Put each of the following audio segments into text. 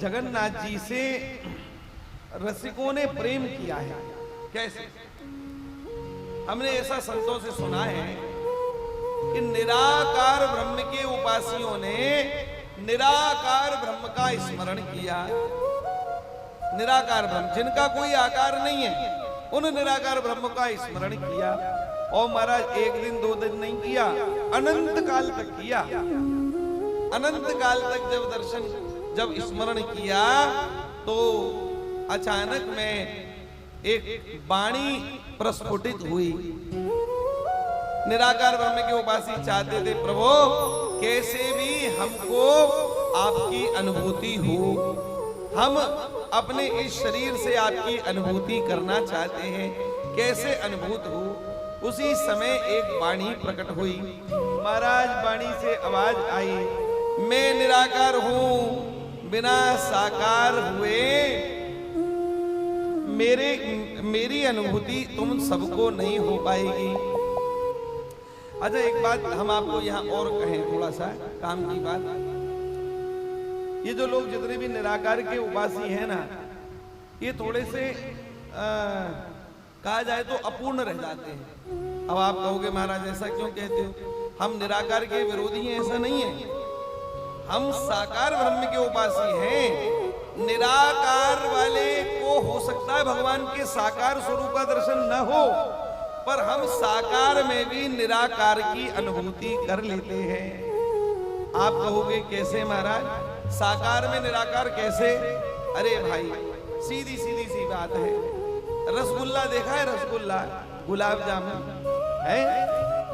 जगन्नाथ जी से रसिकों ने प्रेम किया है। कैसे? हमने ऐसा संतों से सुना है कि निराकार ब्रह्म के उपासियों ने निराकार ब्रह्म का स्मरण किया। निराकार ब्रह्म जिनका कोई आकार नहीं है, उन निराकार ब्रह्म का स्मरण किया। और महाराज एक दिन दो दिन नहीं किया, अनंत काल तक किया। अनंत काल तक जब दर्शन जब स्मरण किया तो अचानक में एक वाणी प्रस्फुटित हुई। निराकार ब्रह्म के उपासी चाहते थे, प्रभु कैसे भी हमको आपकी अनुभूति हो, हम अपने इस शरीर से आपकी अनुभूति करना चाहते हैं, कैसे अनुभूत हो। उसी समय एक वाणी प्रकट हुई। महाराज वाणी से आवाज आई, मैं निराकार हूं, बिना साकार हुए मेरी अनुभूति तुम सबको नहीं हो पाएगी। अच्छा एक बात हम आपको यहाँ और कहें, थोड़ा सा काम की बात। ये जो लोग जितने भी निराकार के उपासी हैं ना, ये थोड़े से कहा जाए तो अपूर्ण रह जाते हैं। अब आप कहोगे महाराज ऐसा क्यों कहते हो, हम निराकार के विरोधी हैं? ऐसा नहीं है, हम साकार ब्रह्म के उपासी हैं। निराकार वाले को हो सकता है भगवान के साकार स्वरूप का दर्शन न हो, पर हम साकार में भी निराकार की अनुभूति कर लेते हैं। आप कहोगे कैसे महाराज, साकार में निराकार कैसे? अरे भाई सीधी सीधी सी बात है। रसगुल्ला देखा है? रसगुल्ला, गुलाब जामुन है,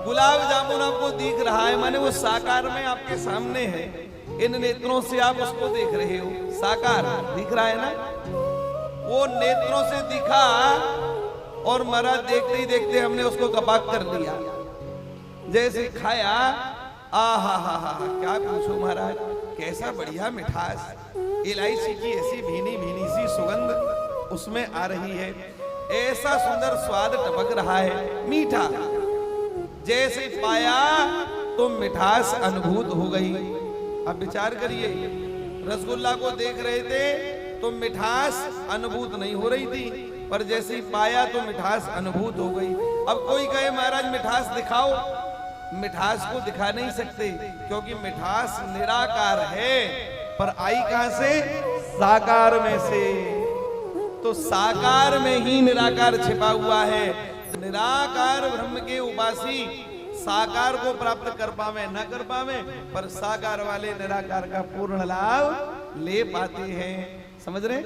गुलाब जामुन आपको दिख रहा है, माने वो साकार में आपके सामने है। इन नेत्रों से आप उसको देख रहे हो, साकार दिख रहा है ना। वो नेत्रों से दिखा और महाराज देखते ही देखते हमने उसको कपाक कर लिया। जैसे खाया, आहा हा हा, क्या पूछो महाराज, कैसा बढ़िया मिठास, इलायची की ऐसी भीनी भीनी सी सुगंध उसमें आ रही है, ऐसा सुंदर स्वाद टपक रहा है, मीठा। जैसे पाया तो मिठास अनुभूत हो गई। अब विचार करिए, रसगुल्ला को देख रहे थे तो मिठास अनुभूत नहीं हो रही थी, पर जैसे ही पाया तो मिठास अनुभूत हो गई। अब कोई कहे महाराज मिठास दिखाओ, मिठास को दिखा नहीं सकते क्योंकि मिठास निराकार है, पर आई कहां से? साकार में से। तो साकार में ही निराकार छिपा हुआ है। निराकार ब्रह्म के उपासी साकार को प्राप्त कर पावे न कर पावे, पर साकार वाले निराकार का पूर्ण लाभ ले पाते हैं। समझ रहे?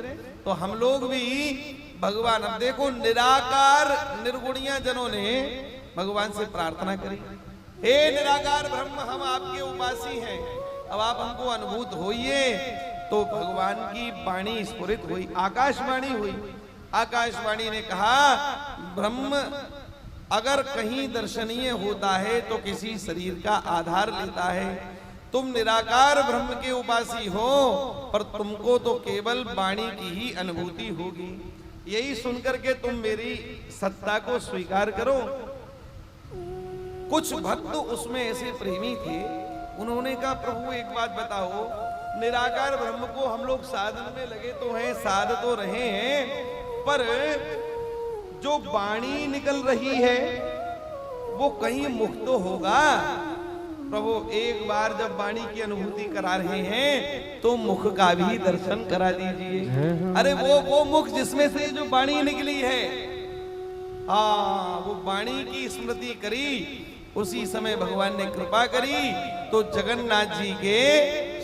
तो हम लोग भी भगवान, अब देखो निराकार निर्गुणिया जनों ने भगवान से प्रार्थना करी, हे निराकार ब्रह्म हम आपके उपासी हैं, अब आप हमको अनुभूत होइए। तो भगवान की वाणी स्फुरित हुई, आकाशवाणी हुई। आकाशवाणी ने कहा, ब्रह्म अगर कहीं दर्शनीय होता है तो किसी शरीर का आधार लेता है। तुम निराकार ब्रह्म के उपासी हो, पर तुमको तो केवल वाणी की ही अनुभूति होगी। यही सुनकर के तुम मेरी सत्ता को स्वीकार करो। कुछ भक्त उसमें ऐसे प्रेमी थे, उन्होंने कहा प्रभु एक बात बताओ, निराकार ब्रह्म को हम लोग साधन में लगे तो हैं, साध तो रहे हैं, पर जो वाणी निकल रही है वो कहीं मुख तो होगा। प्रभु एक बार जब वाणी की अनुभूति करा रहे हैं तो मुख का भी दर्शन करा दीजिए। अरे वो मुख जिसमें से जो वाणी निकली है, वो वाणी की स्मृति करी। उसी समय भगवान ने कृपा करी तो जगन्नाथ जी के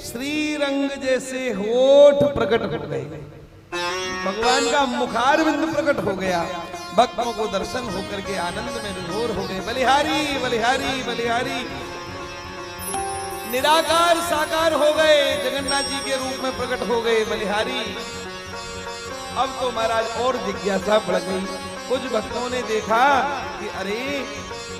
श्रीरंग जैसे होठ प्रकट हो गए, भगवान का मुखारविंद प्रकट हो गया। भक्तों को दर्शन होकर के आनंद में विभोर हो गए। बलिहारी बलिहारी बलिहारी, निराकार साकार हो गए, जगन्नाथ जी के रूप में प्रकट हो गए बलिहारी। अब तो महाराज और जिज्ञासा बढ़ गई। कुछ भक्तों ने देखा कि अरे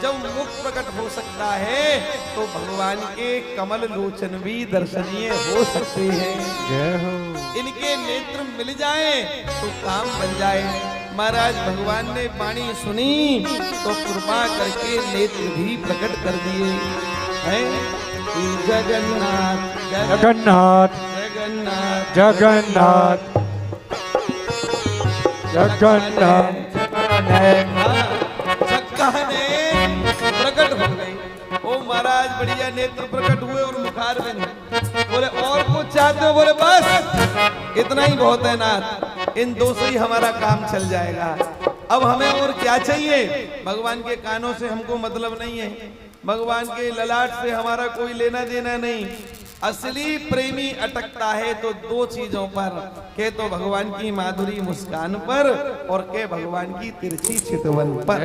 जब मुख प्रकट हो सकता है तो भगवान के कमल लोचन भी दर्शनीय हो सकते हैं। इनके नेत्र मिल जाए तो काम बन जाए। महाराज भगवान ने वाणी सुनी तो कृपा करके नेत्र भी प्रकट कर दिए हैं। जगन्नाथ जगन्नाथ जग जगन्नाथ जगन्नाथ जगन्नाथ प्रकट हो गई। ओ महाराज बढ़िया नेत्र प्रकट हुए और मुखार बन गए। बोले और कुछ चाहते हो? बोले बस इतना ही बहुत है नाथ, इन दो से ही हमारा काम चल जाएगा। अब हमें और क्या चाहिए? भगवान के कानों से हमको मतलब नहीं है, भगवान के ललाट से हमारा कोई लेना देना नहीं। असली प्रेमी अटकता है तो दो चीजों पर, के तो भगवान की माधुरी मुस्कान पर और के भगवान की तिरछी चितवन पर।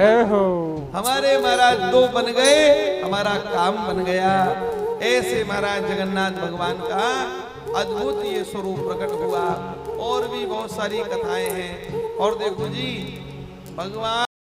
हमारे महाराज दो बन गए, हमारा काम बन गया। ऐसे महाराज जगन्नाथ भगवान का अद्भुत ये स्वरूप प्रकट हुआ। और भी बहुत सारी कथाएं हैं। और देखो जी भगवान